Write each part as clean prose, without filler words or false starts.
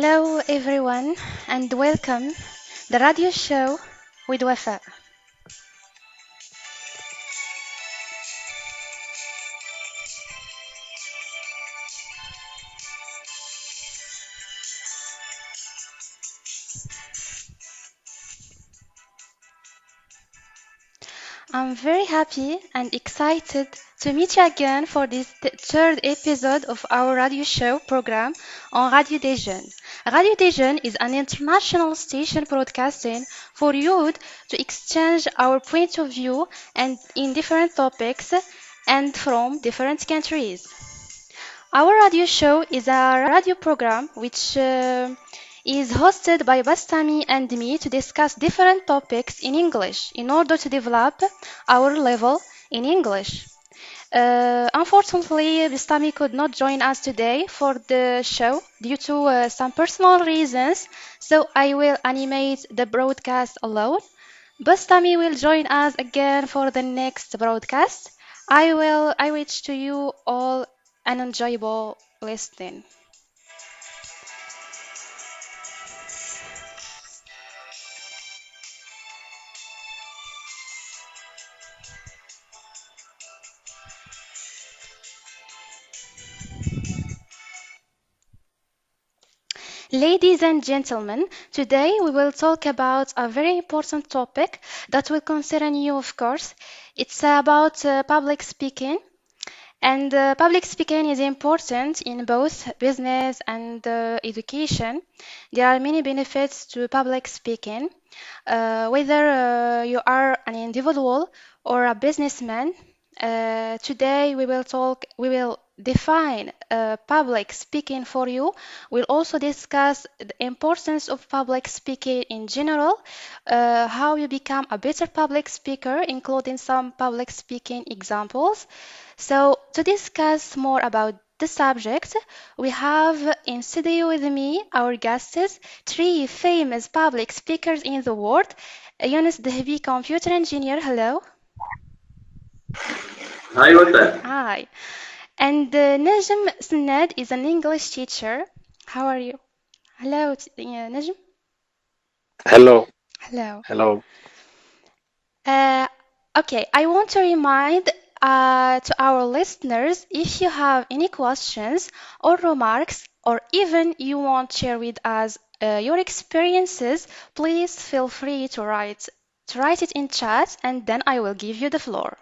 Hello everyone and welcome the radio show with Wafae. I'm very happy and excited to meet you again for this third episode of our radio show program on Radio des Jeunes. Radio des Jeunes is an international station broadcasting for youth to exchange our point of view and in different topics and from different countries. Our radio show is a radio program which is hosted by Bastami and me to discuss different topics in English in order to develop our level in English. Unfortunately, Bastami could not join us today for the show due to some personal reasons, so I will animate the broadcast alone. Bastami will join us again for the next broadcast. I wish to you all an enjoyable listening. Ladies and gentlemen, today we will talk about a very important topic that will concern you, of course. It's about public speaking. And public speaking is important in both business and education. There are many benefits to public speaking. Whether you are an individual or a businessman, today we will define public speaking for you. We'll also discuss the importance of public speaking in general, how you become a better public speaker, including some public speaking examples. So, to discuss more about the subject, we have in studio with me our guests, three famous public speakers in the world. Jeunes Dehbi, computer engineer, hello. Hi, Wafae. Hi. And Najm Snad is an English teacher. How are you? Hello, Najm. Hello, Hello. hello. Uh, okay, I want to remind to our listeners if you have any questions or remarks, or even you want to share with us your experiences, please feel free to write it in chat, and then I will give you the floor.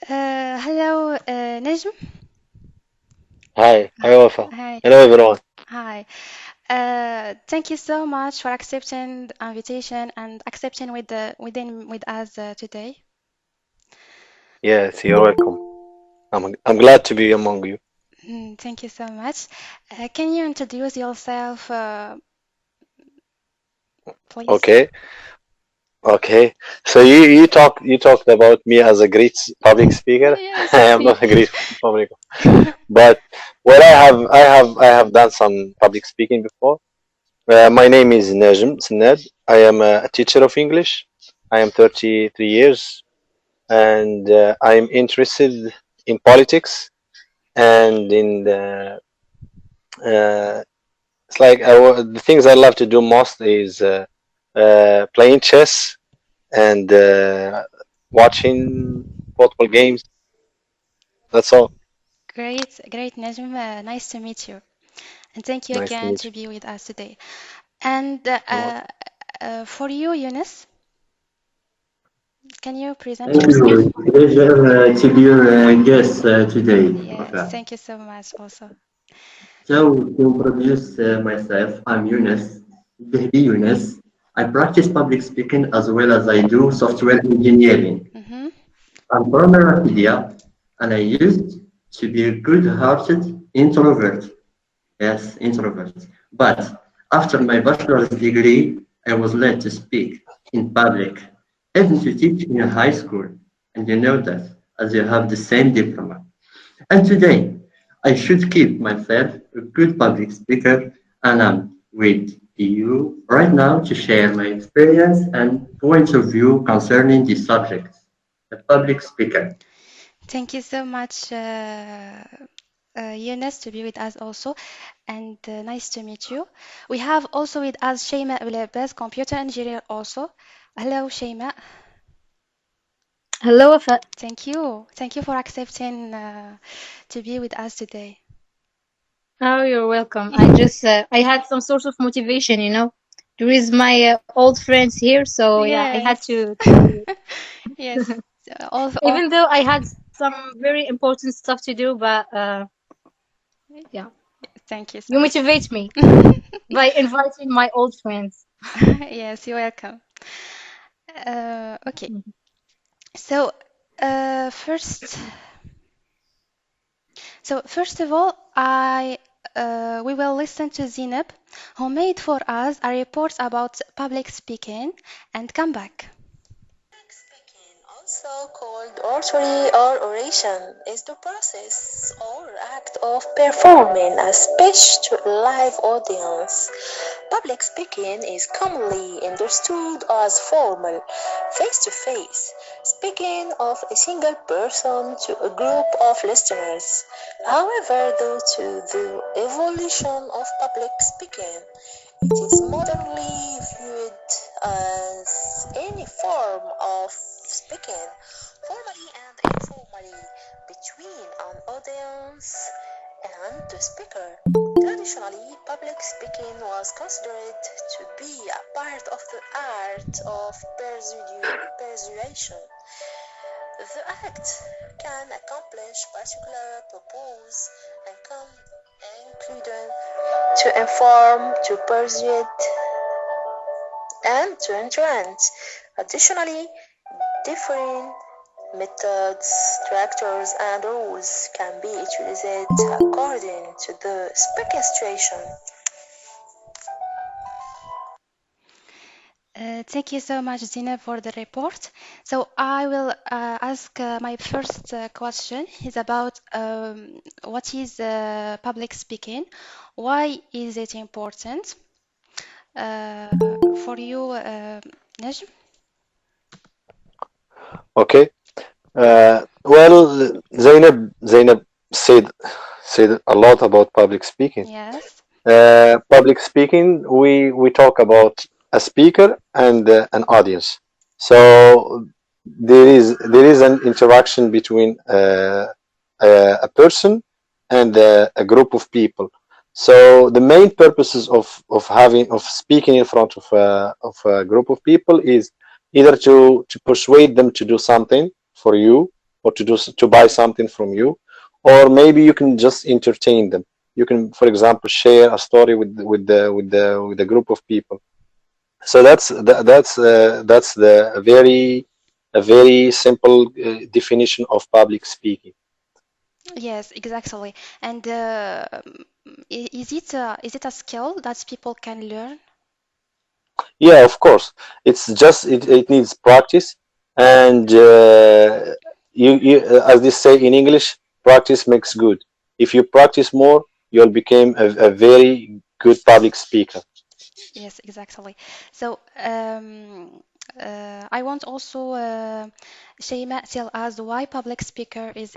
Hello, Najm. Hi, Wafa. Hi. Hello, everyone. Hi. Thank you so much for accepting the invitation and accepting with us today. Yes, you're welcome. I'm glad to be among you. Thank you so much. Can you introduce yourself, please? Okay, okay. So you talked about me as a great public speaker. Yes, I am not a great public, but well, I have done some public speaking before. My name is Najm Sinad. I am a teacher of English. I am 33 years, and I am interested in politics and in uh, it's like the things I love to do most is playing chess and watching football games. That's all. Great, great, Najm. Nice to meet you. And thank you Nice to again meet to be with us today. And you. for you, Eunice, can you present Thank yourself? you. Pleasure to be your guest today, Yes, Wafae. thank you so much also. So, to introduce myself, I'm Yunus, Dehbi Yunus. I practice public speaking as well as I do software engineering. Mm-hmm. I'm from Arabia, and I used to be a good-hearted introvert. Yes, introvert. But after my bachelor's degree, I was led to speak in public even to teach in a high school, and you know that, as you have the same diploma. And today, I should keep myself a good public speaker, and I'm with you right now to share my experience and points of view concerning this subject, the public speaker. Thank you so much, Yunus, to be with us also, and nice to meet you. We have also with us Shayma Ulebez, computer engineer also. Hello, Shayma. Hello, Wafae. Thank you. Thank you for accepting to be with us today. Oh, you're welcome. I had some sort of motivation, to raise my old friends here. So yeah, I had Yes. to Yes. All, even though I had some very important stuff to do, but yeah, thank you so you much. motivate me by inviting my old friends. Yes, you're welcome. Okay. So, uh, first, first of all, I we will listen to Zineb, who made for us a report about public speaking, and come back. Speaking, also called oratory or oration, is the process or act of performing a speech to a live audience. Public speaking is commonly understood as formal, face-to-face speaking of a single person to a group of listeners. However, due to the evolution of public speaking, it is modernly viewed as any form of speaking, formally and informally, between an audience and the speaker. Traditionally, public speaking was considered to be a part of the art of persuasion. The act can accomplish particular purpose and can include to inform, to persuade, and to entrance. Additionally, different methods, structures, and rules can be utilized according to the speaking situation. Thank you so much, Zina, for the report. So I will ask my first question is about what is public speaking? Why is it important uh, for you, Najm? Okay. Well, Zainab said a lot about public speaking. Yes. Public speaking, we talk about a speaker and an audience. So there is an interaction between a person and a group of people. So the main purposes of speaking in front of a group of people is either to persuade them to do something for you, or to buy something from you, or maybe you can just entertain them. You can, for example, share a story with the group of people. So that's the a very simple definition of public speaking. Yes, exactly. And is it a skill that people can learn? Yeah, of course. It needs practice, and as they say in English, practice makes good. If you practice more, you'll become a very good public speaker. Yes, exactly. So, I want also Shayma tell us why public speaking is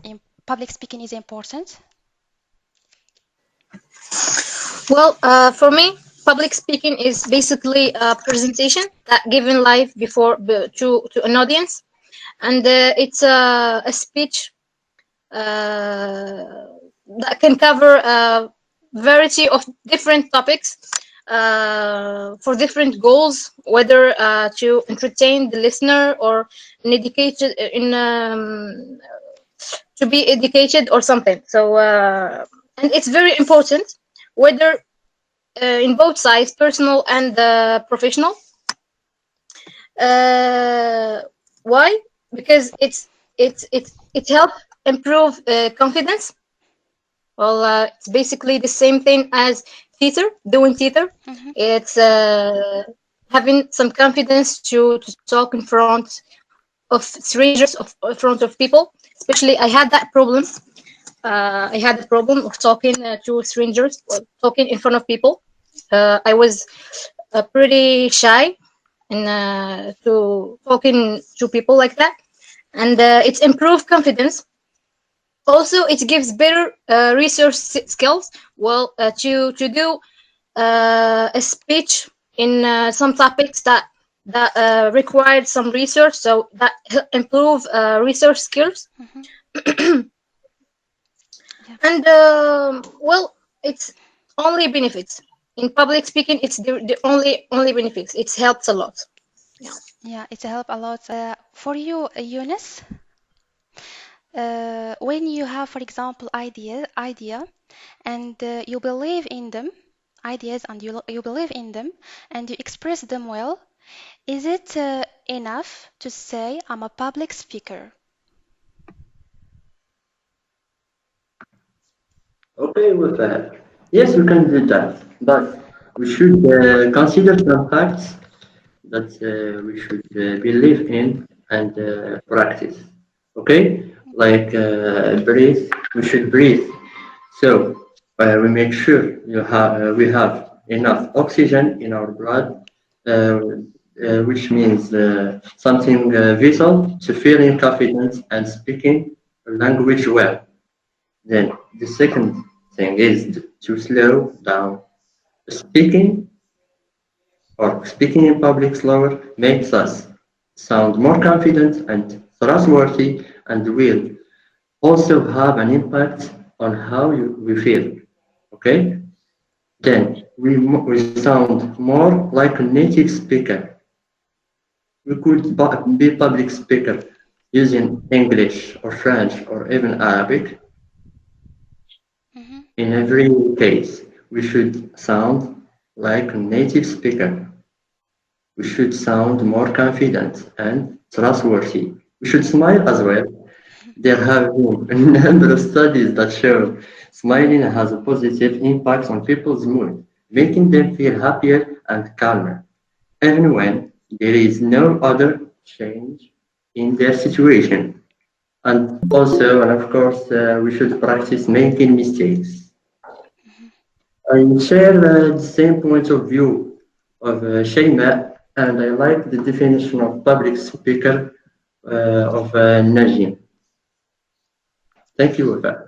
important. Well, for me, public speaking is basically a presentation that given live to an audience, and it's a speech uh, that can cover a variety of different topics for different goals, whether to entertain the listener or in educated in to be educated or something. So and it's very important whether in both sides, personal and professional. Uh, why? Because it helps improve confidence. Well, it's basically the same thing as doing theater. Hmm. It's having some confidence to talk in front of strangers of in front of people. Especially, I had that problem. I had the problem of talking to strangers, or talking in front of people. I was pretty shy in to talking to people like that, and it's improved confidence. Also, it gives better research skills. Well, to do a speech in some topics that required some research, so that improve research skills. Mhm. Yeah. And well, it's only benefits in public speaking. It's the only benefits. It helps a lot. Yeah. Yeah, it's a help a lot. For you, Eunice, when you have, for example, idea, and you believe in them, ideas, and you believe in them, and you express them well, is it enough to say I'm a public speaker? Okay with that. Yes, we can do that, but we should consider some facts that we should believe in and practice. Okay, like breathe. We should breathe. So we make sure we have enough oxygen in our blood, uh, which means something vital to feeling confident and speaking a language well. Then the second thing is to slow down. Speaking speaking in public slower makes us sound more confident and trustworthy and will also have an impact on how we feel. Okay? Then we sound more like a native speaker. We could be public speaker using English or French or even Arabic. Hmm. In every case, we should sound like a native speaker. We should sound more confident and trustworthy. We should smile as well. There have been a number of studies that show smiling has a positive impact on people's mood, making them feel happier and calmer, even when there is no other change in their situation. And also, and of course, we should practice making mistakes. I share the same point of view of Shayma, and I like the definition of public speaker of Najim. Thank you, Wafa.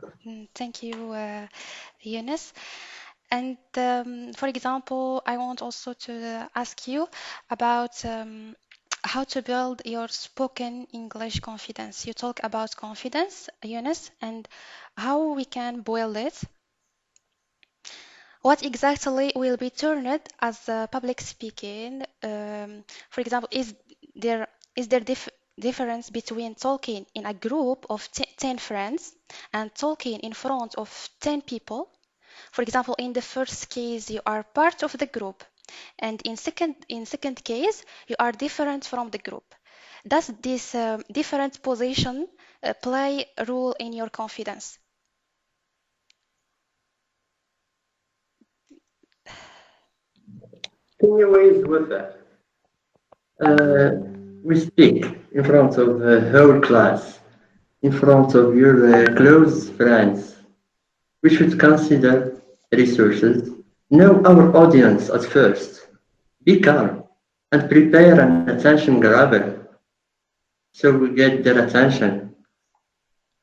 Thank you, Eunice. And for example, I want also to ask you about how to build your spoken English confidence. You talk about confidence, Eunice, and how we can build it. What exactly will be turned as public speaking? For example, there is there difference between talking in a group of 10 friends and talking in front of 10 people? For example, in the first case, you are part of the group, and in second case, you are different from the group. Does this different position play a role in your confidence? Anyways, Wafa, uh, we speak in front of the whole class, in front of your close friends. We should consider resources, know our audience at first, be calm, and prepare an attention grabber so we get their attention.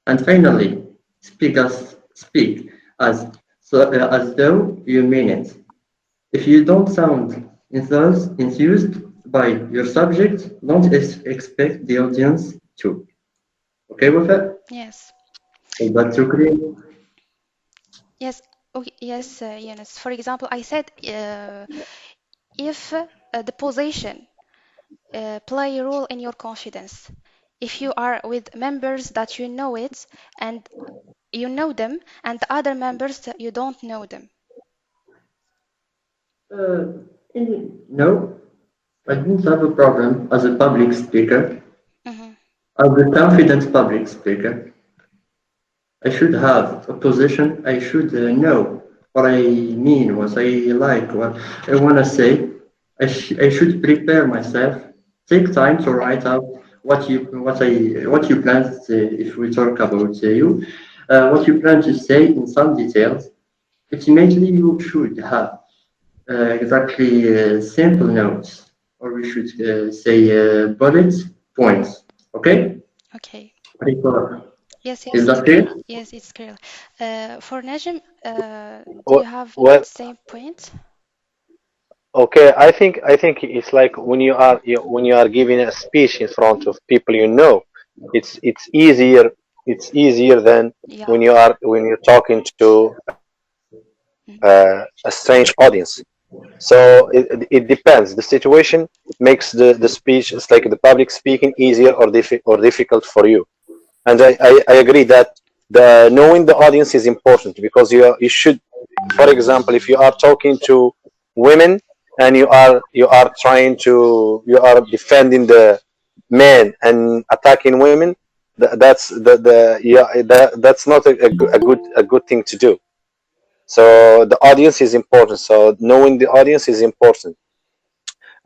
And finally, speak as though you mean it. If you don't sound enthused by your subject, don't expect the audience to. Okay with it? Yes. Is that too clear? Yes, okay, yes, Eunice. For example, I said if the position play a role in your confidence. If you are with members that you know it and you know them, and the other members that you don't know them. Uh, no, I didn't have a problem as a public speaker. Hmm. As a confident public speaker, I should have a position. I should know what I mean, what I like, what I want to say. I should prepare myself, take time to write out what you plan if we talk about you, what you plan to say in some details. Ultimately, you should have exactly simple notes, or we should say bullet points. Okay? Okay. Because- Yes, Is yes, it's that clear. clear? Yes, it's clear. For Najm, do you Well, have well, same point? okay. I think it's like when you are giving a speech in front of people you know, it's easier. It's easier than Yeah. when you're talking to Mhm. a strange audience. So it depends. The situation makes the speech, it's like the public speaking, easier or difficult for you. And I agree that the knowing the audience is important because you should, for example, if you are talking to women and you are trying to you are defending the men and attacking women, that's the yeah that's not a good thing to do. So the audience is important. So knowing the audience is important.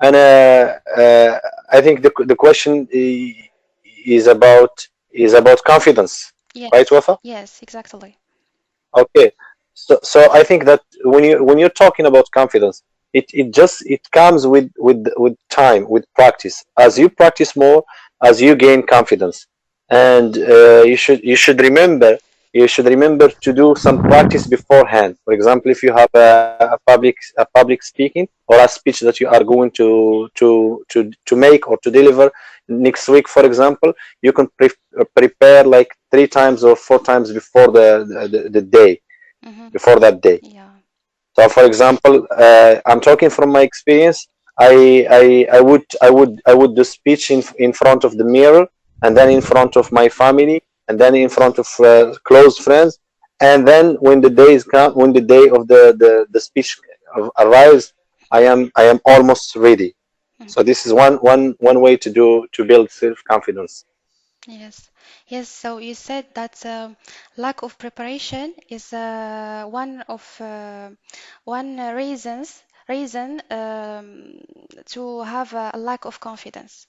And I think the question is about confidence, right, Yes, Wafa? yes, exactly. Okay. So I think that when you're talking about confidence, it comes with time, with practice. As you practice more, as you gain confidence, and you should remember to do some practice beforehand. For example, if you have a public speaking or a speech that you are going to make or to deliver next week, for example, you can prepare like 3 times or 4 times before the day, Mm-hmm. before that day. Yeah. So, for example, I'm talking from my experience. I would do speech in front of the mirror, and then in front of my family, and then in front of close friends, and then when the day of the speech arrives, I am almost ready. Mm. So this is one way to build self confidence. Yes, yes. So you said that lack of preparation is one reason to have a lack of confidence.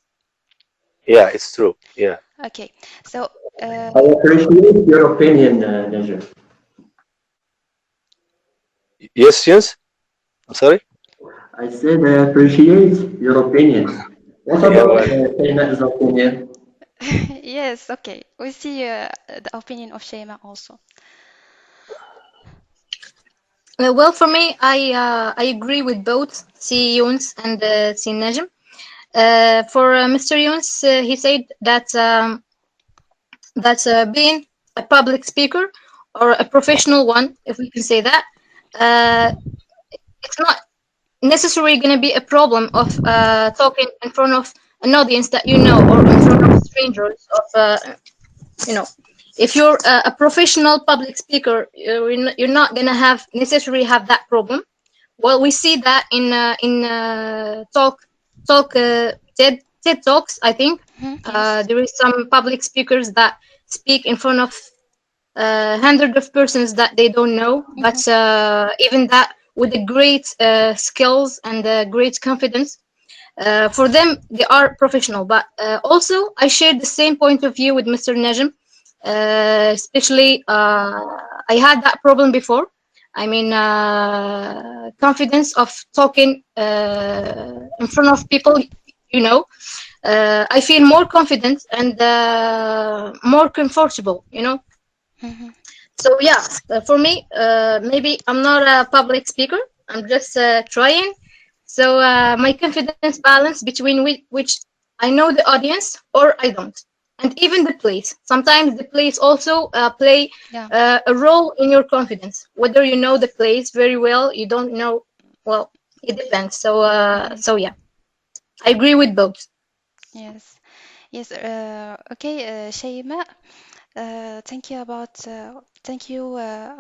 Yeah, it's true. Yeah. Okay, so I appreciate your opinion, Najib. Yes, yes. I'm sorry. I said I appreciate your opinion. What You're about welcome. Shayna's opinion? yes, okay. We see the opinion of Shema also. Well, for me, I agree with both C. Yunus and C. Najm. For Mr. Yunus, he said that being a public speaker or a professional one, if we can say that, uh, it's not necessarily going to be a problem of talking in front of an audience that you know or in front of strangers of you know if you're a professional public speaker, you're not going to have necessarily have that problem. Well, we see that in TED talks. I think Mhm. Yes. there is some public speakers that speak in front of hundreds of persons that they don't know, Mhm. but even that with a great skills and great confidence. For them, they are professional. But also, I share the same point of view with Mr. Najm. Especially, I had that problem before. I mean, confidence of talking in front of people, you know. I feel more confident and more comfortable, you know. Mhm. So yeah, for me, maybe I'm not a public speaker. I'm just trying. So my confidence balance between which I know the audience or I don't, and even the place. Sometimes the place also play Yeah. a role in your confidence. Whether you know the place very well, you don't know. Well, it depends. So Mhm. so yeah, I agree with both. Yes. Yes. Okay, Shayma. Thank you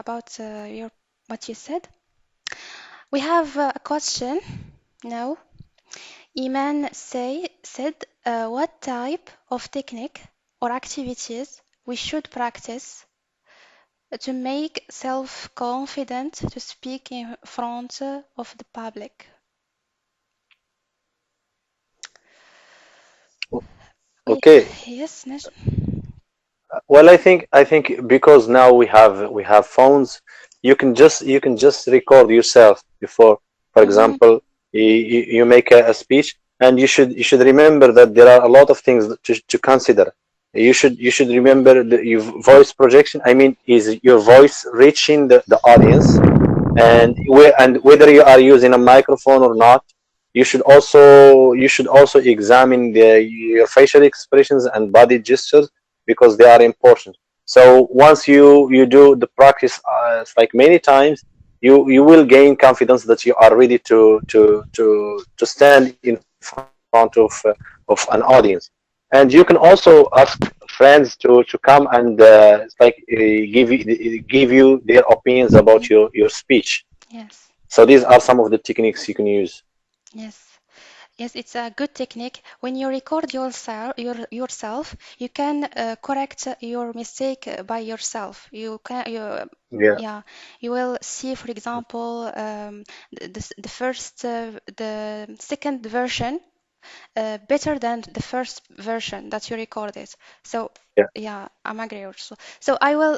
about your what you said. We have a question now. Iman said what type of technique or activities we should practice to make self-confident to speak in front of the public. Okay. Yes, Najm. Well, I think because now we have phones, you can just record yourself before. For Mm-hmm. example, you make a speech, and you should remember that there are a lot of things to consider. You should remember your voice projection. I mean, is your voice reaching the audience, and whether you are using a microphone or not. You should also examine your facial expressions and body gestures because they are important. So once you do the practice like many times, you will gain confidence that you are ready to stand in front of an audience. And you can also ask friends to come and give you their opinions about Yeah. your speech. Yes. So these are some of the techniques you can use. Yes. Yes, it's a good technique. When you record yourself, you can correct your mistake by yourself. Yeah. Yeah, you will see, for example, the second version better than the first version that you recorded. So, Yeah. yeah, I'm agree also. So I will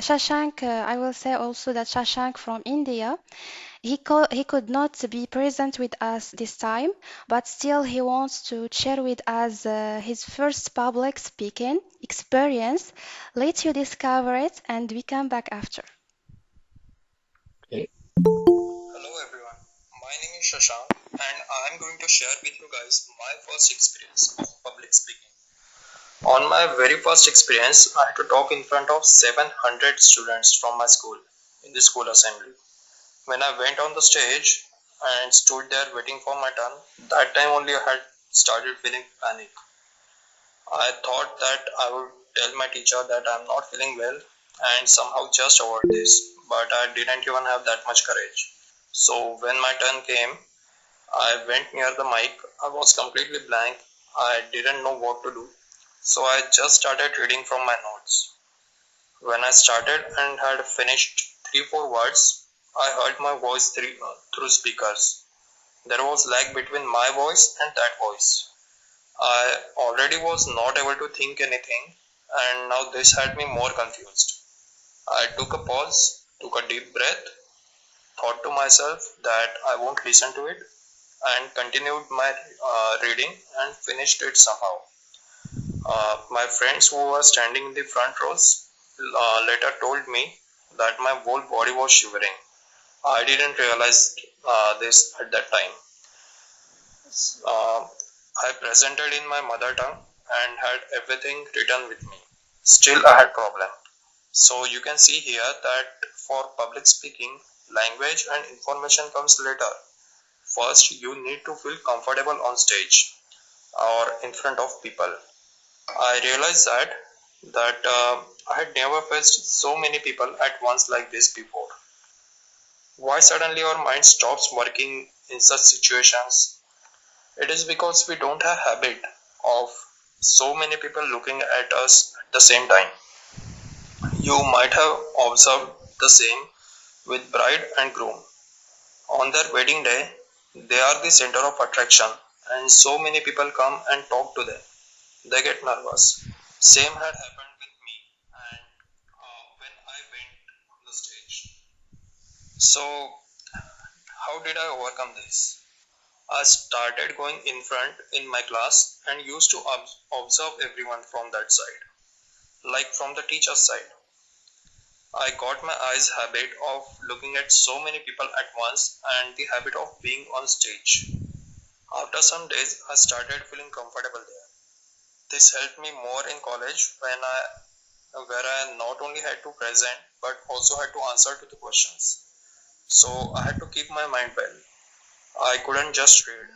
Shashank. I will say also that Shashank from India. He could not be present with us this time, but still he wants to share with us his first public speaking experience. Let you discover it, and we come back after. Okay. Hello everyone, my name is Shashank and I am going to share with you guys my first experience of public speaking. On my very first experience, I had to talk in front of 700 students from my school in the school assembly. When I went on the stage and stood there waiting for my turn, that time only I had started feeling panic. I thought that I would tell my teacher that I'm not feeling well and somehow just avoid this, but I didn't even have that much courage. So when my turn came, I went near the mic. I was completely blank. I didn't know what to do. So I just started reading from my notes. When I started and had finished 3 4 words, I heard my voice through speakers. There was lag between my voice and that voice. I already was not able to think anything, and now this had me more confused. I took a pause, took a deep breath, thought to myself that I won't listen to it, and continued my reading and finished it somehow. My friends who were standing in the front rows later told me that my whole body was shivering. I didn't realize this at that time. Uh, I presented in my mother tongue and had everything written with me. Still, I had problem. So you can see here that for public speaking, language and information comes later. First, you need to feel comfortable on stage or in front of people. I realized that I had never faced so many people at once like this before. Why suddenly our mind stops working in such situations? It is because we don't have habit of so many people looking at us at the same time. You might have observed the same with bride and groom. On their wedding day, they are the center of attraction, and so many people come and talk to them. They get nervous. Same had happened with me, and when I went on the stage. So, how did I overcome this? I started going in front in my class and used to observe everyone from that side, like from the teacher's side. I got my eyes habit of looking at so many people at once and the habit of being on stage. After some days, I started feeling comfortable there. This helped me more in college where I not only had to present but also had to answer to the questions. So I had to keep my mind well. I couldn't just read.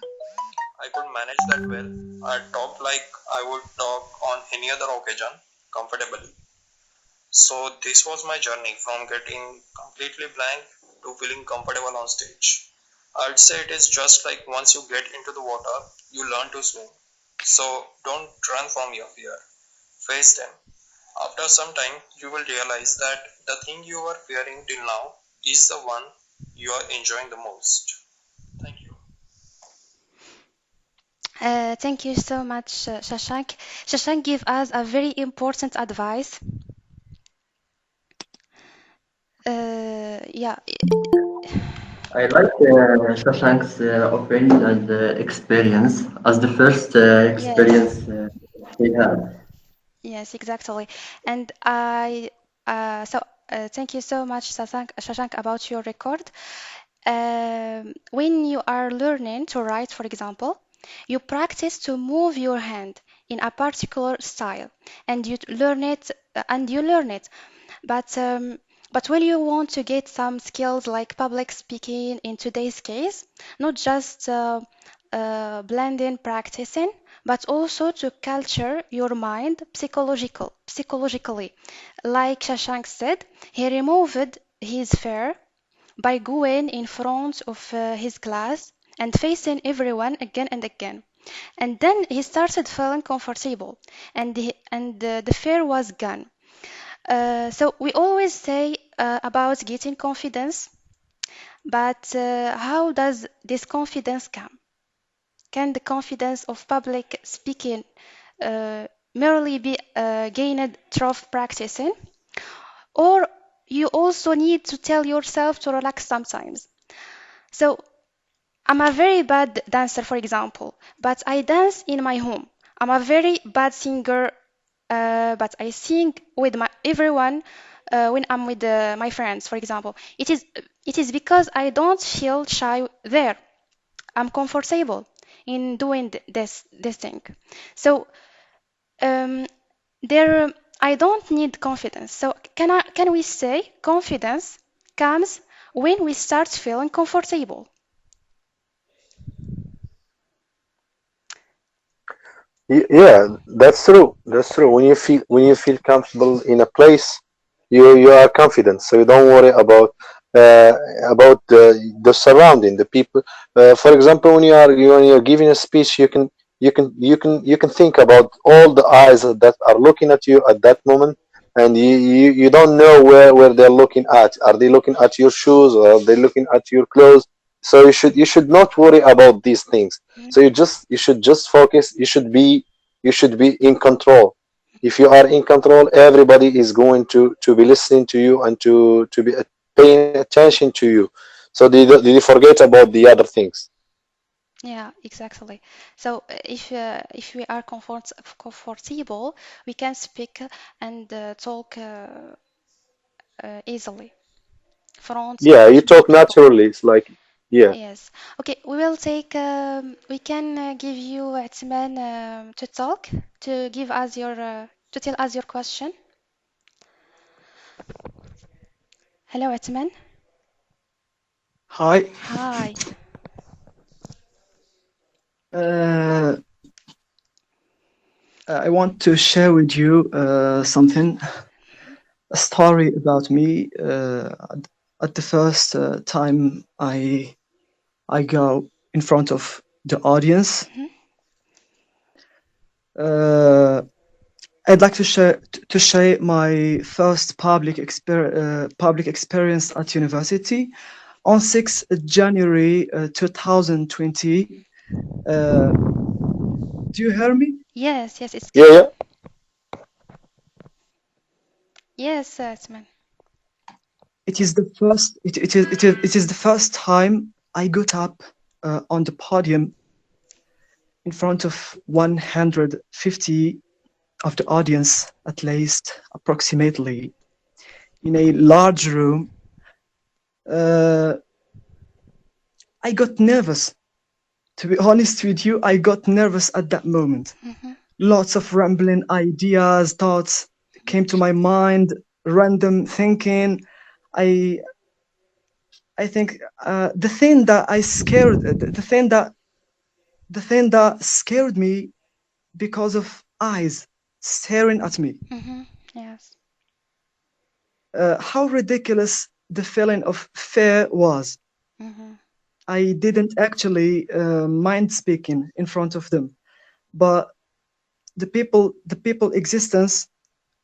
I could manage that well. I talked like I would talk on any other occasion comfortably. So this was my journey from getting completely blank to feeling comfortable on stage. I'd say it is just like once you get into the water, you learn to swim. So don't run from your fear. Face them. After some time, you will realize that the thing you were fearing till now is the one you are enjoying the most. Thank you. Thank you so much, Shashank. Shashank gave us a very important advice. Yeah, I like Shashank's opinion and experience as the first yes, experience he had. yes, exactly. And thank you so much, Shashank, about your record. When you are learning to write, for example, you practice to move your hand in a particular style, and you learn it. But when you want to get some skills like public speaking in today's case, not just blending practicing, but also to culture your mind psychologically. Like Shashank said, he removed his fear by going in front of his class and facing everyone again and again. And then he started feeling comfortable, and the fear was gone. So we always say about getting confidence, but how does this confidence come? Can the confidence of public speaking uh, merely be gained through practicing, or you also need to tell yourself to relax sometimes? So I'm a very bad dancer, for example, but I dance in my home. I'm a very bad singer, but I sing with my everyone when I'm with my friends, for example. It is because I don't feel shy there. I'm comfortable in doing this thing. So um, there, I don't need confidence. So can we say confidence comes when we start feeling comfortable? Yeah, that's true. That's true. When you feel comfortable in a place, you are confident. So you don't worry uh, about the surrounding, the people. For example, when you're giving a speech, you can think about all the eyes that are looking at you at that moment, and you don't know where they're looking at. Are they looking at your shoes, or are they looking at your clothes? So you should not worry about these things. So you should just focus. You should be in control. If you are in control, everybody is going to be listening to you and to be paying attention to you. So they forget about the other things. Yeah, exactly. So if we are comfortable, we can speak and talk easily front Yeah, you the talk people. naturally. It's like, yeah. Yes. Okay, we will take. We can give you Atman to talk to give us your to tell us your question. Hello, Atman. Hi. Hi. Uh, I want to share with you something, a story about me. At the first time I go in front of the audience, Mhm. uh, I'd like to share my first public experience at university on 6th January 2020. Uh, do you hear me? Yes, yes, it's Yeah, clear. yeah. Yes, Atman. It is the first. It is the first time I got up on the podium in front of 150 of the audience, at least approximately, in a large room. Uh, I got nervous. To be honest with you, I got nervous at that moment. Mhm. Lots of rambling ideas, thoughts came to my mind, random thinking. I I think the thing that I scared, the thing that scared me because of eyes staring at me. Mhm. Yes. How ridiculous the feeling of fear was. Mhm. I didn't actually mind speaking in front of them, but the people existence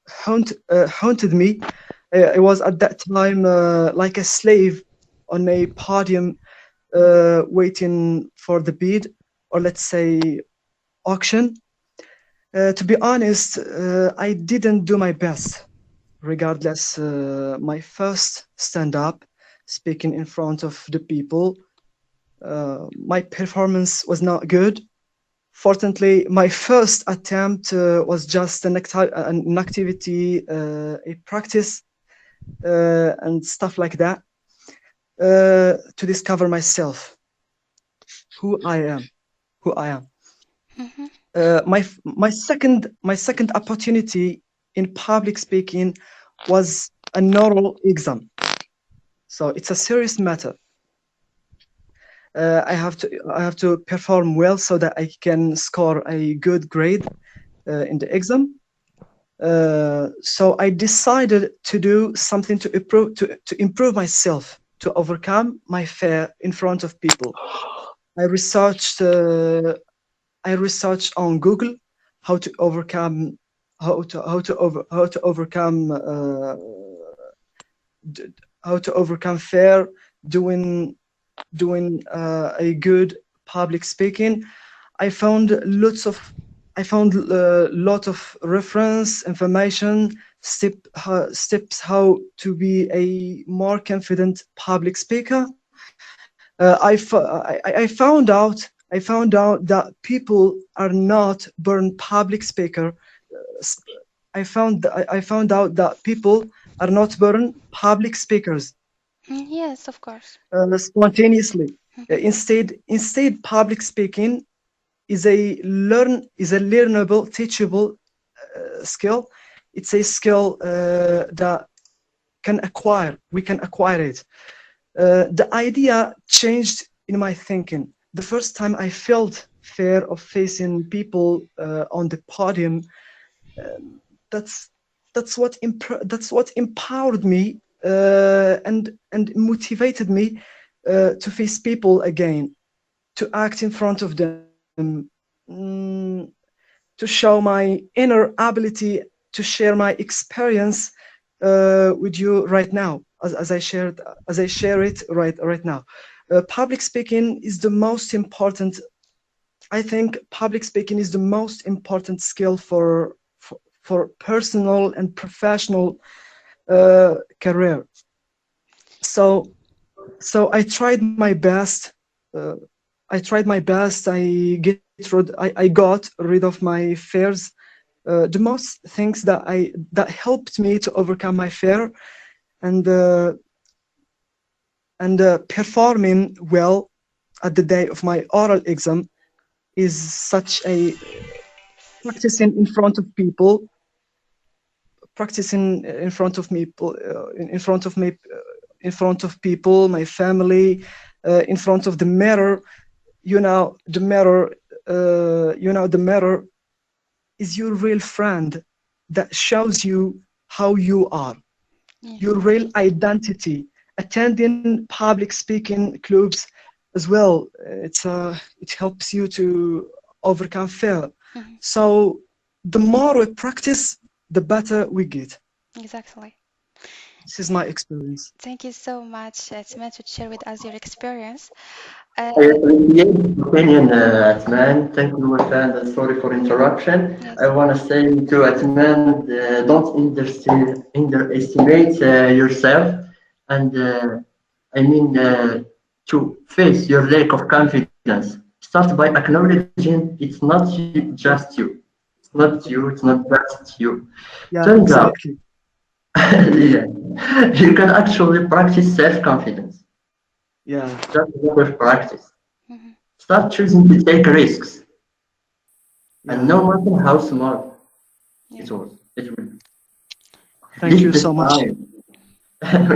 haunted me. I was at that time like a slave on a podium, waiting for the beat, or let's say auction. To be honest, I didn't do my best. Regardless, my first stand-up, speaking in front of the people, my performance was not good. Fortunately, my first attempt was just an activity, a practice, and stuff like that, to discover myself, who I am, who I am. Mhm. My second opportunity in public speaking was an oral exam. So it's a serious matter. I have to perform well so that I can score a good grade in the exam. So I decided to do something to improve myself, to overcome my fear in front of people. I researched I researched on Google how to overcome how to overcome d- how to overcome fear doing a good public speaking. I found lots of I found a lot of reference information, steps how to be a more confident public speaker. I found out that people are not born public speaker. S- I found out that people are not born public speakers Yes, of course. spontaneously. Mhm. Instead, public speaking is a learnable, teachable skill. It's a skill that we can acquire it. The idea changed in my thinking. The first time I felt fear of facing people on the podium, that's that's what empowered me and motivated me to face people again, to act in front of them, mm, to show my inner ability, to share my experience with you right now, as I share it right now. Public speaking is the most important. I think public speaking is the most important skill for personal and professional career. So so uh, I tried my best. I got rid of my fears. The most things that helped me to overcome my fear and performing well at the day of my oral exam is such a practicing in front of people, practicing in front of me, in front of people, my family, in front of the mirror. The mirror. The mirror is your real friend that shows you how you are, Yes. your real identity. Attending public speaking clubs as well, it helps you to overcome fear. Mhm. So the more we practice, the better we get. Exactly. This is my experience. Thank you so much. It's meant to share with us your experience. I Uh, appreciate your opinion, Atman. Thank you, Wafae, and sorry for interruption. I yes. want to say to Atman, don't underestimate yourself, and I mean to face your lack of confidence. Start by acknowledging it's not just you. It's not you. It's not just you. Yeah, Turns out, exactly. yeah, you can actually practice self-confidence. Yeah, Just with practice. Mhm. Start choosing to take risks. And yeah. no matter how small Yeah. it will Thank list you the so much. time.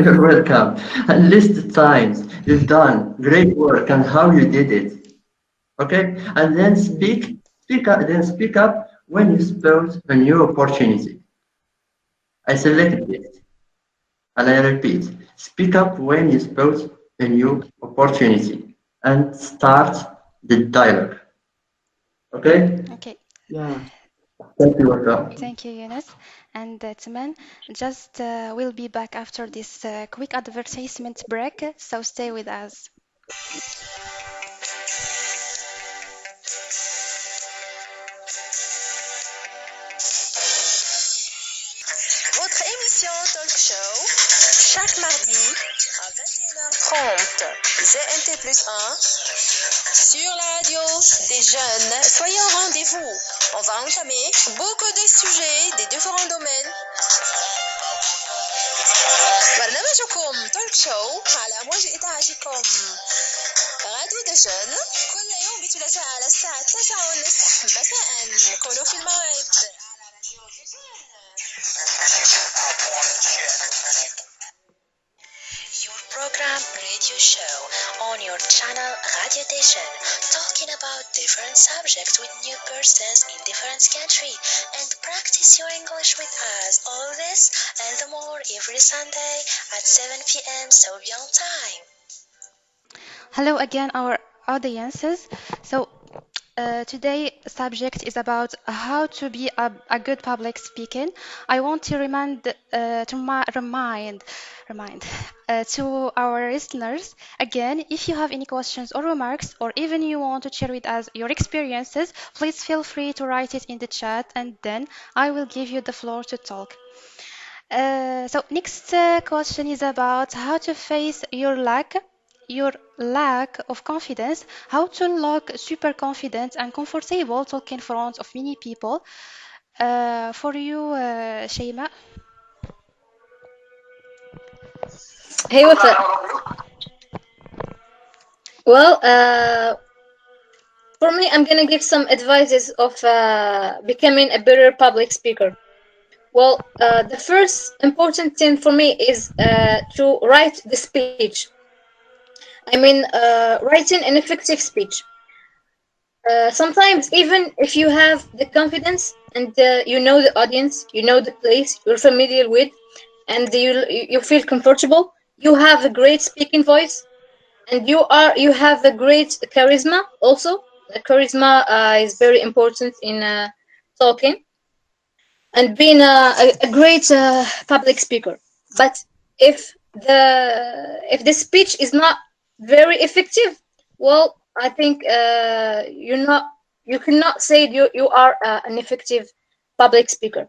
You're welcome. And list the times you've done great work and how you did it. Okay? And then speak up when you spot a new opportunity. I selected it and I repeat. Speak up when you spot a new opportunity and start the dialogue. Okay? Okay. Yeah. Thank you, welcome. Thank you, Yunus. And Taman, just we'll be back after this quick advertisement break, so stay with us. l'émission Talk Show, chaque mardi à 21h30, GMT plus 1, sur la radio des jeunes. Soyez au rendez-vous. On va entamer beaucoup de sujets des différents domaines. برنامجكم توك شو على موج إذاعتكم راديو دجن كل يوم بثلاثاء على الساعة 9:30 مساء. كونوا في الموعد على راديو دجن. Your program radio show on your channel Radio Station, talking about different subjects with new persons in different country, and practice your English with us. All this and more every Sunday at 7 p.m. Serbian time. Hello again, our audiences. So today subject is about how to be a good public speaking. I want to remind to our listeners again, if you have any questions or remarks, or even you want to share with us your experiences, please feel free to write it in the chat, and then I will give you the floor to talk. So next question is about how to face your lack of confidence, how to look super confident and comfortable talking in front of many people. For you, Shayma. Hey, Wafae. Well, for me, I'm gonna give some advices of becoming a better public speaker. Well, the first important thing for me is to write the speech. I mean, writing an effective speech. Sometimes, even if you have the confidence and you know the audience, you know the place, you're familiar with, and you feel comfortable, you have a great speaking voice, and you have a great charisma. Also, the charisma is very important in talking and being a great public speaker. But if the speech is not very effective, well, I think you cannot say you are an effective public speaker.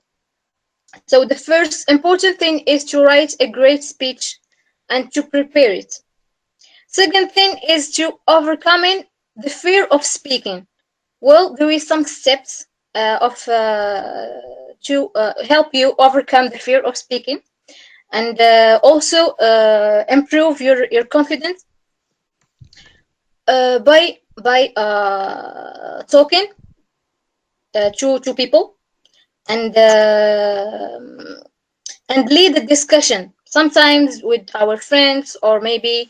So the first important thing is to write a great speech and to prepare it. Second thing is to overcoming the fear of speaking. Well, there is some steps to help you overcome the fear of speaking, and also improve your confidence by talking to people, and lead a discussion, sometimes with our friends, or maybe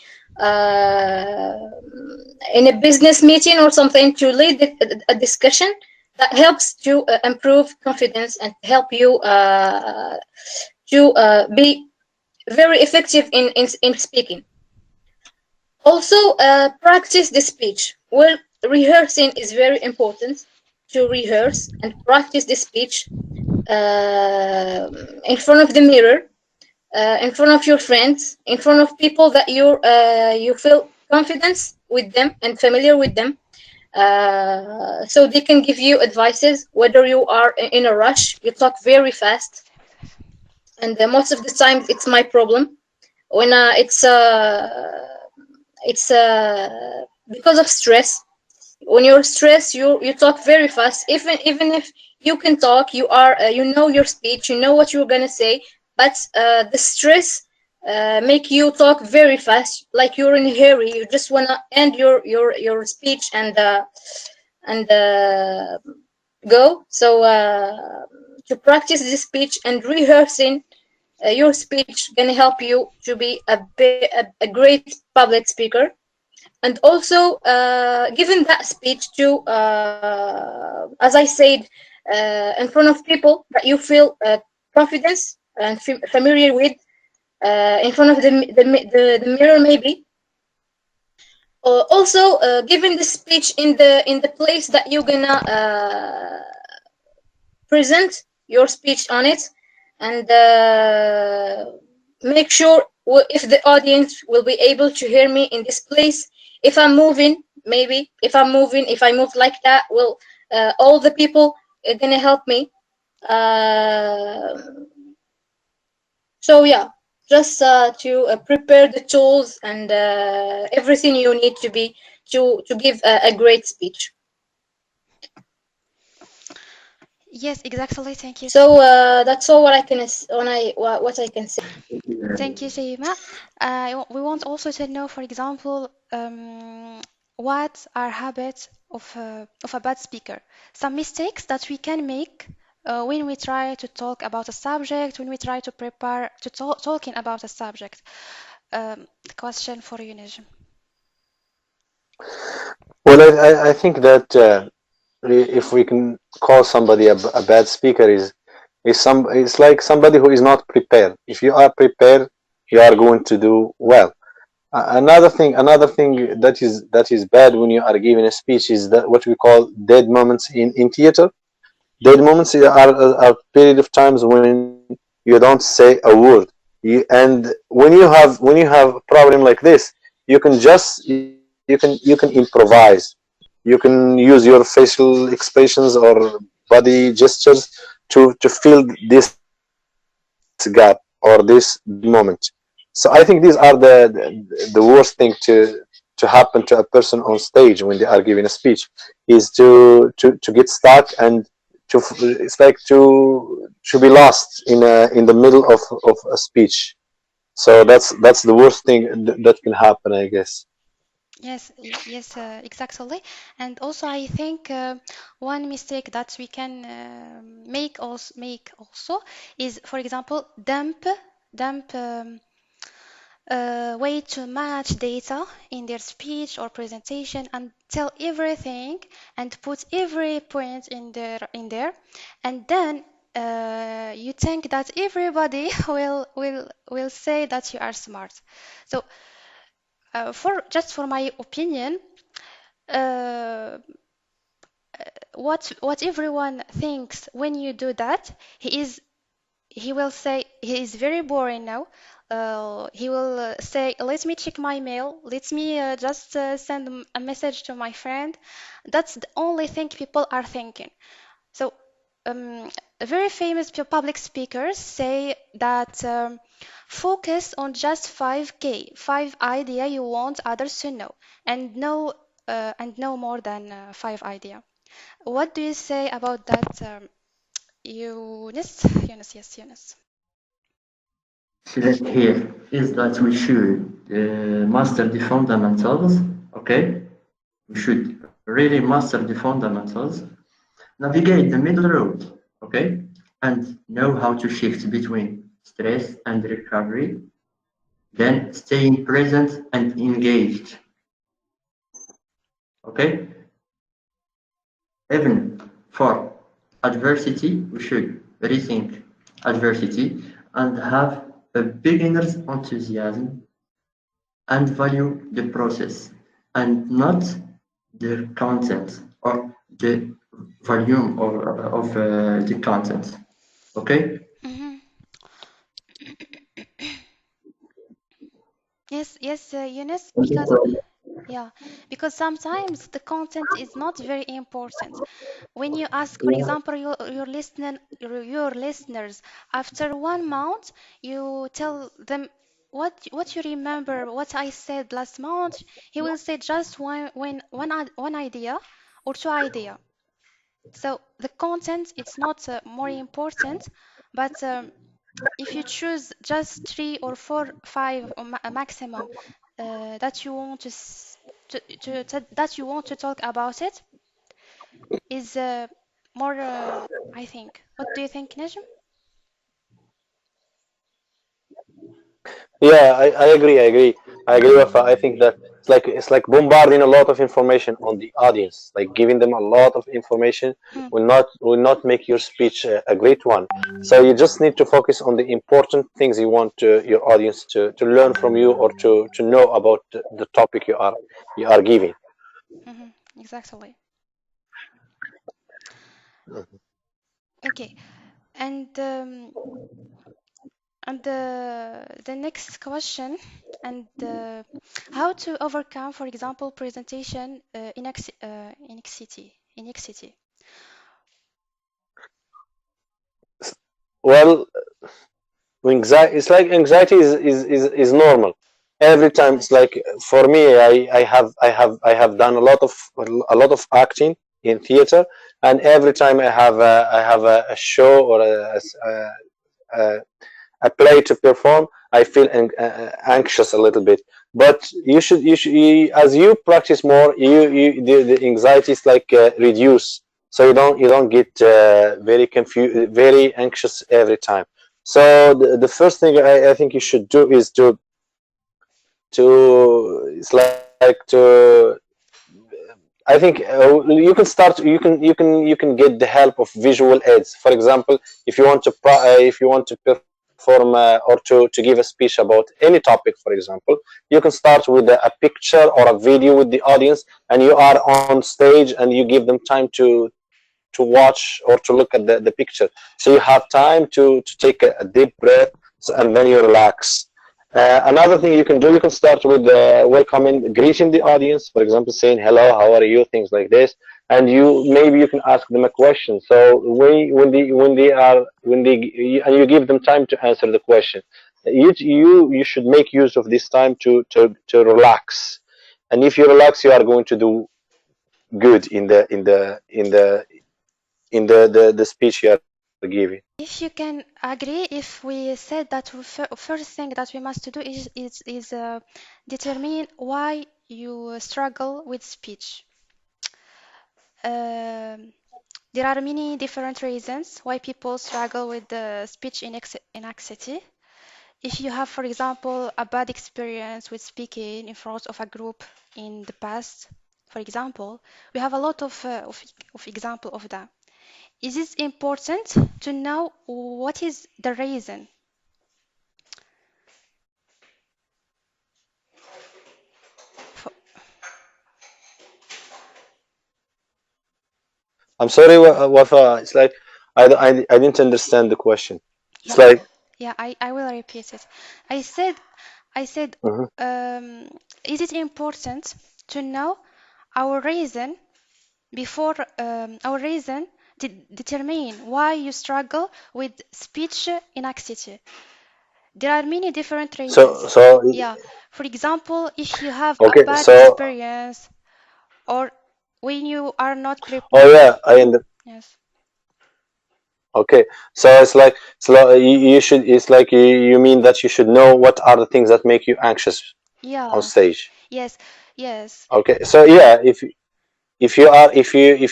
in a business meeting or something, to lead a discussion that helps to improve confidence and help you to be very effective in speaking. Also, practice the speech. Well, rehearsing is very important. To rehearse and practice the speech in front of the mirror, in front of your friends, in front of people that you feel confidence with them and familiar with them, so they can give you advices. Whether you are in a rush, you talk very fast, and most of the time it's my problem when it's because of stress. When you're stressed, you talk very fast. Even if you can talk, you know your speech, you know what you're gonna say, but the stress make you talk very fast, like you're in a hurry. You just wanna end your speech and go. So to practice this speech and rehearsing your speech gonna help you to be a great public speaker. And also giving that speech to, as I said, in front of people that you feel confidence and familiar with, in front of the mirror maybe. Also giving the speech in the place that you're gonna present your speech on it, and make sure if the audience will be able to hear me in this place. If I'm moving, maybe if I move like that, well, all the people are gonna help me. So yeah, just to prepare the tools and everything you need to be to give a great speech. Yes, exactly. Thank you. So that's all what I can what I can say. Thank you, Shaima. We want also to know, for example, what are habits of a bad speaker? Some mistakes that we can make when we try to talk about a subject, when we try to prepare to talking about a subject. The question for you, Najm. Well, I think that if we can call somebody a bad speaker is it's like somebody who is not prepared. If you are prepared, you are going to do well. Another thing that is bad when you are giving a speech is that what we call dead moments in theater. Dead moments are period of times when you don't say a word. And when you have a problem like this, you can improvise. You can use your facial expressions or body gestures to fill this gap or this dead moment. So I think these are the worst thing to happen to a person on stage when they are giving a speech is to get stuck and it's like to be lost in the middle of a speech. So that's the worst thing that can happen, I guess. Yes, yes, exactly. And also, I think one mistake that we can make also is, for example, dump way too much data in their speech or presentation and tell everything and put every point in there, and then you think that everybody will say that you are smart. So for just for my opinion, uh, what everyone thinks when you do that, he will say he is very boring now. He will say, "Let me check my mail. Let me just send a message to my friend." That's the only thing people are thinking. So, very famous public speakers say that focus on just 5K, five idea you want others to know, and no more than five idea. What do you say about that, Eunice? Eunice, yes, Eunice. Select here is that we should master the fundamentals, okay? We should really master the fundamentals, navigate the middle road, okay? And know how to shift between stress and recovery, then staying present and engaged, okay? Even for adversity, we should rethink adversity and have a beginner's enthusiasm and value the process and not the content or the volume of the content. Okay? Hmm. Yes, yes, Eunice, because yeah, because sometimes the content is not very important. When you ask, for example, your listeners after 1 month, you tell them what you remember, what I said last month. He will say just one idea or two idea. So the content it's not more important, but if you choose just three or four, five or a maximum that you want that you want to talk about it is more, I think. What do you think, Najm? Yeah, I agree. I agree with. I think that it's like bombarding a lot of information on the audience. Like giving them a lot of information Hmm. will not make your speech a great one. So you just need to focus on the important things you want your audience to learn from you or to know about the topic you are giving. Exactly. Okay. And the next question, and how to overcome, for example, presentation anxiety. Well, Anxiety, it's like anxiety is normal. Every time it's Yes. like for me, I have done a lot of acting in theater, and every time I have a show or a, a play to perform, I feel anxious a little bit. But as you practice more, the anxiety is like reduce, so you don't get very confused, very anxious every time. So the first thing I think you should do is to it's like to I think you can start. You can get the help of visual aids. For example, if you want to perform or to give a speech about any topic, for example, you can start with a picture or a video with the audience, and you are on stage, and you give them time to watch or to look at the picture. So you have time to take a deep breath, and then you relax. Another thing you can do, you can start with welcoming, greeting the audience, for example, saying hello, how are you, things like this, and maybe you can ask them a question. So and you give them time to answer the question. You should make use of this time to relax, and if you relax, you are going to do good in the speech you are giving. If you can agree, if we said that first thing that we must do is determine why you struggle with speech. Um, there are many different reasons why people struggle with the speech inactivity. If you have, for example, a bad experience with speaking in front of a group in the past, for example, we have a lot of example of that. It is important to know what is the reason. For, I'm sorry, Wafa. It's like I didn't understand the question. It's yeah, I, like I will repeat it. I said, I said, mhm. um, is it important to know our reason before our reason to determine why you struggle with speech inactivity? There are many different so reasons. so Yeah, for example, if you have a okay. bad So experience or when you are not oh prepared. yeah, Yes. okay. So it's like you should. It's like you mean that you should know what are the things that make you anxious on Yeah. stage. Yes. Yes. Okay. So yeah, if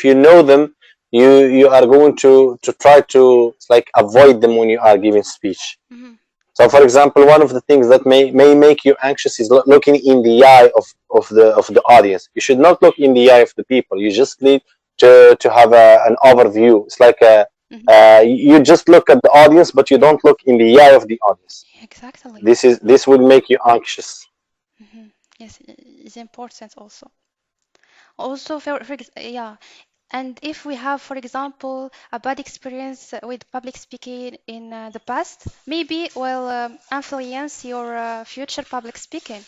you know them, you are going to try to like avoid them when you are giving speech. Hmm. So, for example, one of the things that may make you anxious is looking in the eye of the audience. You should not look in the eye of the people. You just need to have an overview. It's like Hmm. you just look at the audience, but you don't look in the eye of the audience. Exactly. This will make you anxious. Hmm. Yes, it's important also. Also, yeah, and if we have, for example, a bad experience with public speaking in the past, maybe will influence your future public speaking,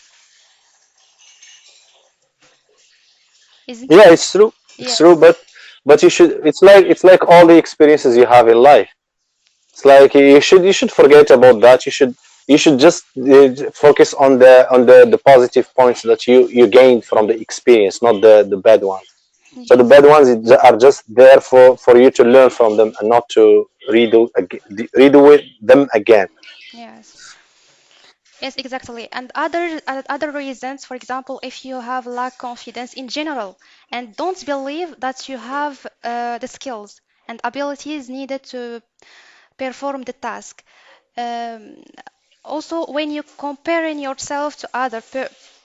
isn't Yeah, it? it's true. It's true, Yes. but you should. It's like all the experiences you have in life. It's like you should forget about that. You should just focus on the positive points that you gained from the experience, not the bad ones. So the Yes. bad ones are just there for you to learn from them and not to them again. Yes. Yes, exactly. And other reasons, for example, if you have lack confidence in general and don't believe that you have the skills and abilities needed to perform the task. Um, Also, when you comparing yourself to other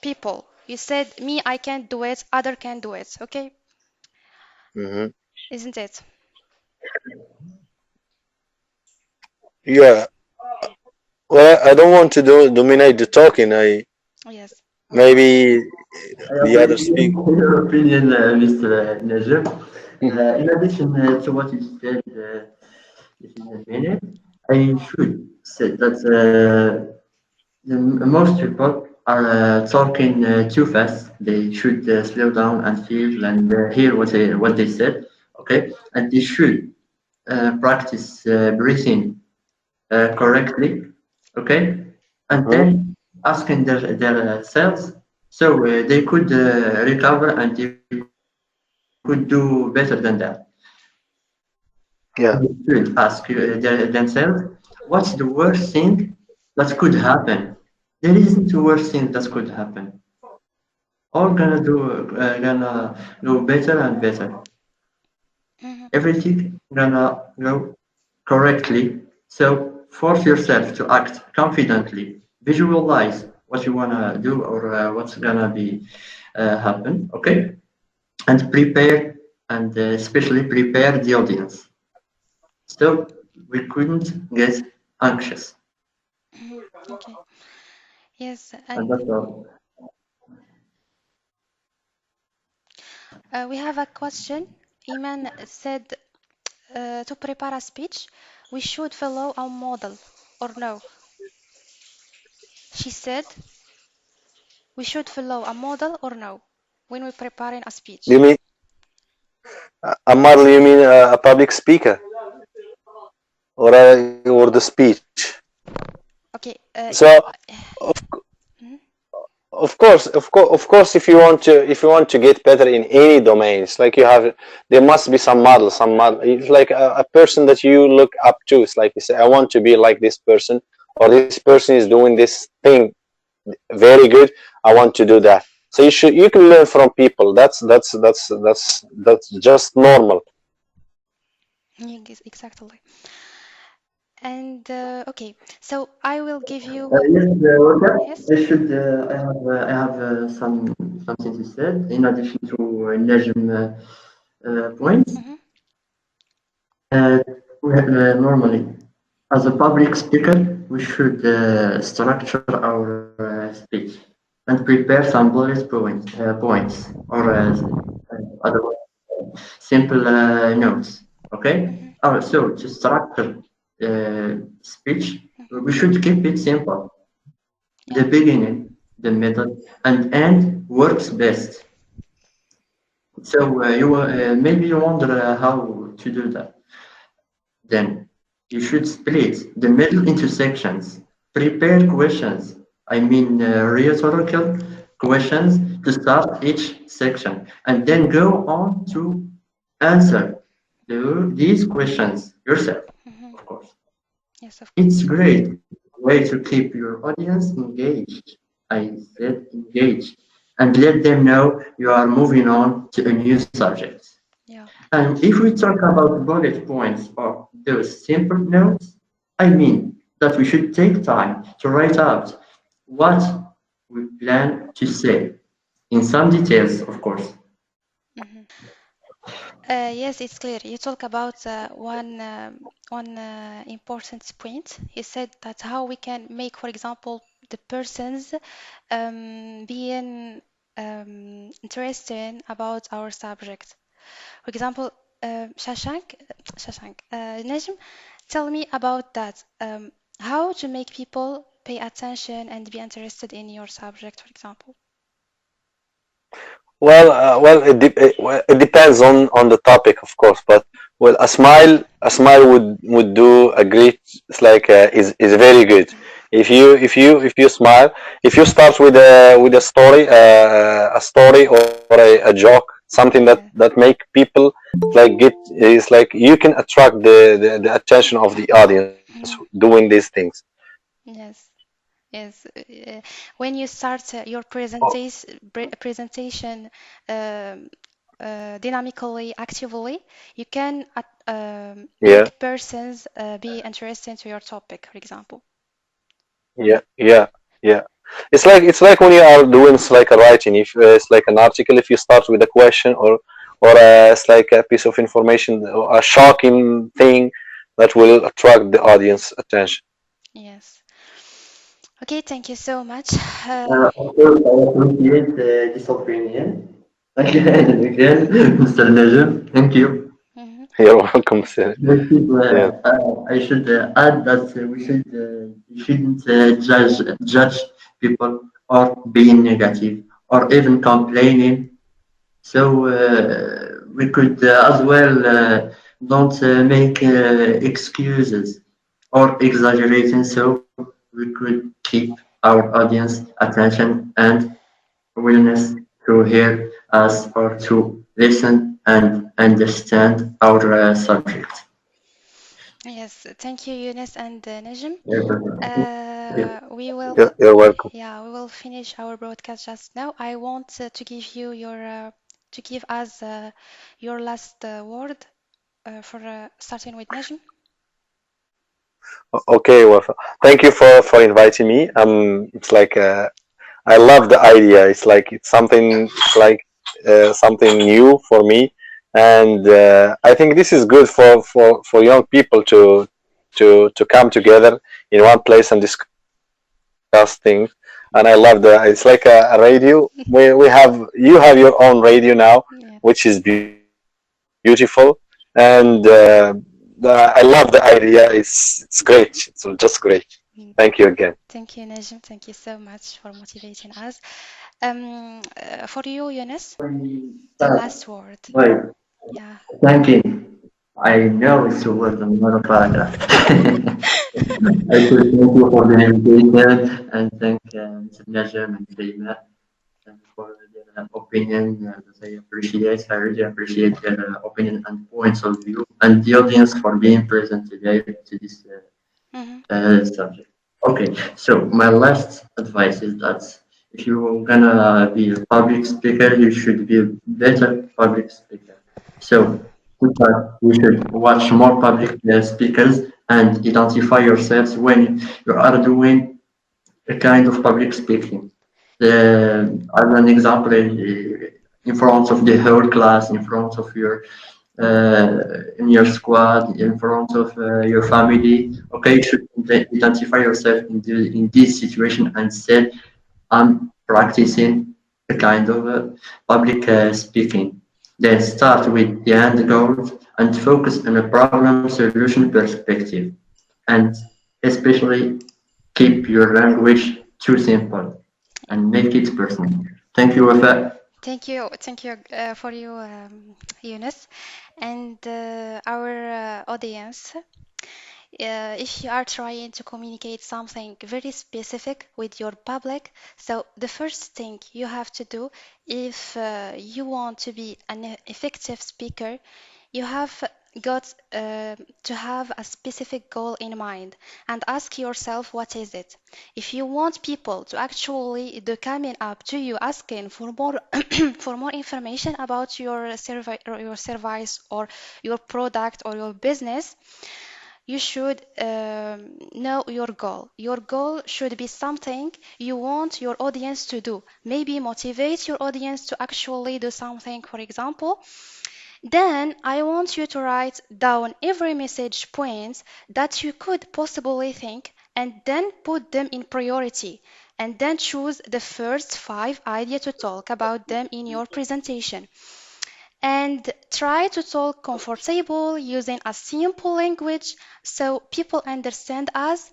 people, you said, "Me, I can't do it. Other can do it." Okay, Hmm. isn't it? Yeah. Well, I don't want to dominate the talking. I Yes. maybe I the other appreciate speak. your opinion, Mr. Najib. Mhm. In addition to what you said this is a minute, I should say that most people are talking too fast. They should slow down and feel and hear what they said. Okay, and they should practice breathing correctly. okay? And Hmm. then asking their selves so they could recover and they could do better than that. They Yeah. should ask themselves, what's the worst thing that could happen? There isn't a worst thing that could happen. All gonna go better and better. Mhm. Everything gonna go correctly. So force yourself to act confidently. Visualize what you wanna do or what's gonna be happen. Okay, and prepare and especially prepare the audience. So we couldn't get anxious. Mhm. Okay. Yes, And and that's all. we have a question. Iman said to prepare a speech, we should follow a model or no? She said we should follow a model or no when we're preparing a speech. You mean a model? You mean a public speaker or the speech? Okay. So of Mhm. of course, if you want to get better in any domains, like you have, there must be some model, some model. It's like a person that you look up to. It's like you say, I want to be like this person, or this person is doing this thing very good. I want to do that. So you can learn from people. That's just normal. Yes, exactly. And okay, so I will give you. Yes, Walter, Yes. I have something to say in addition to Najm points. Hmm. Uh, Normally, as a public speaker, we should structure our speech and prepare some points or otherwise simple notes. Okay. Hmm. So to structure speech, we should keep it simple. The Yeah. beginning, the middle, and end works best. So you maybe you wonder how to do that. Then you should split the middle into sections. Prepare questions. I mean rhetorical questions to start each section, and then go on to answer these questions yourself, Hmm. of course. Yes, of It's course. great way to keep your audience engaged. I said engaged, and let them know you are moving on to a new subject. Yeah. And if we talk about bullet points or those simple notes, I mean that we should take time to write out what we plan to say in some details, of course. Hmm. Yes, it's clear. You talk about one important point. You said that how we can make, for example, the persons being interested about our subject. For example, Najm, tell me about that. How to make people pay attention and be interested in your subject, for example. It depends on the topic, of course. But well, a smile would do a great. It's like is very good. If you smile, if you start with a story or a joke, something that Yeah. make people like get is like you can attract the attention of the audience Mhm. doing these things. Yes. Yes. When you start your presentation um, dynamically, actively, you can Yeah, make persons be interested to your topic, for example. yeah. It's like when you are doing like a writing. If it's like an article, if you start with a question or it's like a piece of information, a shocking thing that will attract the audience attention. Yes. Okay, thank you so much. Of course, I appreciate this opinion. Again, again, Mr. Najm, thank you. Mhm. You're welcome, sir. Yeah, I should add that we shouldn't judge people or being negative or even complaining. So we could as well don't make excuses or exaggerating. So we could keep our audience attention and willingness to hear us or to listen and understand our subject. Yes, thank you, Yunus and Najm. Yeah. We will, You're welcome. yeah, we will finish our broadcast just now. I want to give you to give us your last word for starting with Najm. Okay, well, thank you for inviting me. It's like I love the idea. It's like something new for me, and I think this is good for young people to come together in one place and discuss things. And I love it's like a radio. We have you have your own radio now, which is Yeah. beautiful, and I love the idea. It's great. It's just great. Thank you again. Mm. Thank you, Najm. Thank you so much for motivating us. For you, Yunus, the last word. Wait, Yeah. thank you. I know it's a word, not a paragraph. I should thank you for the invitation and thank Mr. Najm and Fatima for their opinion that I appreciate. I really appreciate their opinion and points of view and the audience for being present today to this Hmm. subject. Okay, so my last advice is that if you're gonna be a public speaker, you should be a better public speaker. So, with that, we should watch more public speakers and identify yourselves when you are doing a kind of public speaking. As an example, in front of the whole class, in front of in your squad, in front of your family. Okay, you should identify yourself in this situation and say, I'm practicing a kind of public speaking. Then start with the end goals and focus on a problem solution perspective. And especially keep your language too simple and make it personal. Thank you, Wafa. Thank you for you, Yunus, and our audience. If you are trying to communicate something very specific with your public, so the first thing you have to do if you want to be an effective speaker, you have got to have a specific goal in mind and ask yourself what is it. If you want people to actually do coming up to you asking for more for more information about your service or your product or your business, you should know your goal. Your goal should be something you want your audience to do. Maybe motivate your audience to actually do something, for example. Then I want you to write down every message points that you could possibly think and then put them in priority. And then choose the first five ideas to talk about them in your presentation and try to talk comfortable using a simple language so people understand us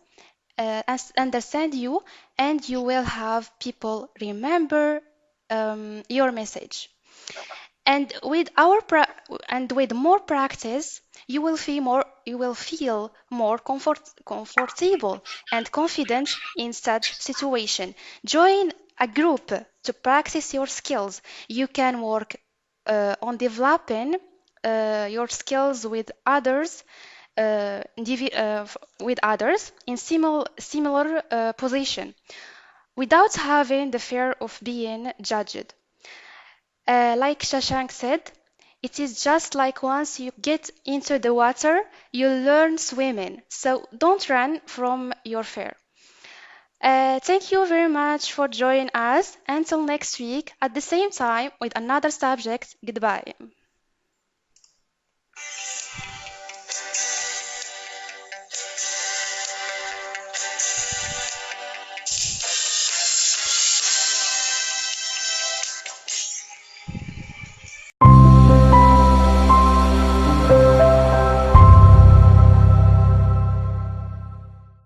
understand you, and you will have people remember your message. And with and with more practice, you will feel more comfortable and confident in such situation. Join a group to practice your skills. You can work on developing your skills with others in similar position without having the fear of being judged. Like Shashank said, it is just like once you get into the water, you learn swimming. So don't run from your fear. Thank you very much for joining us. Until next week at the same time with another subject. Goodbye.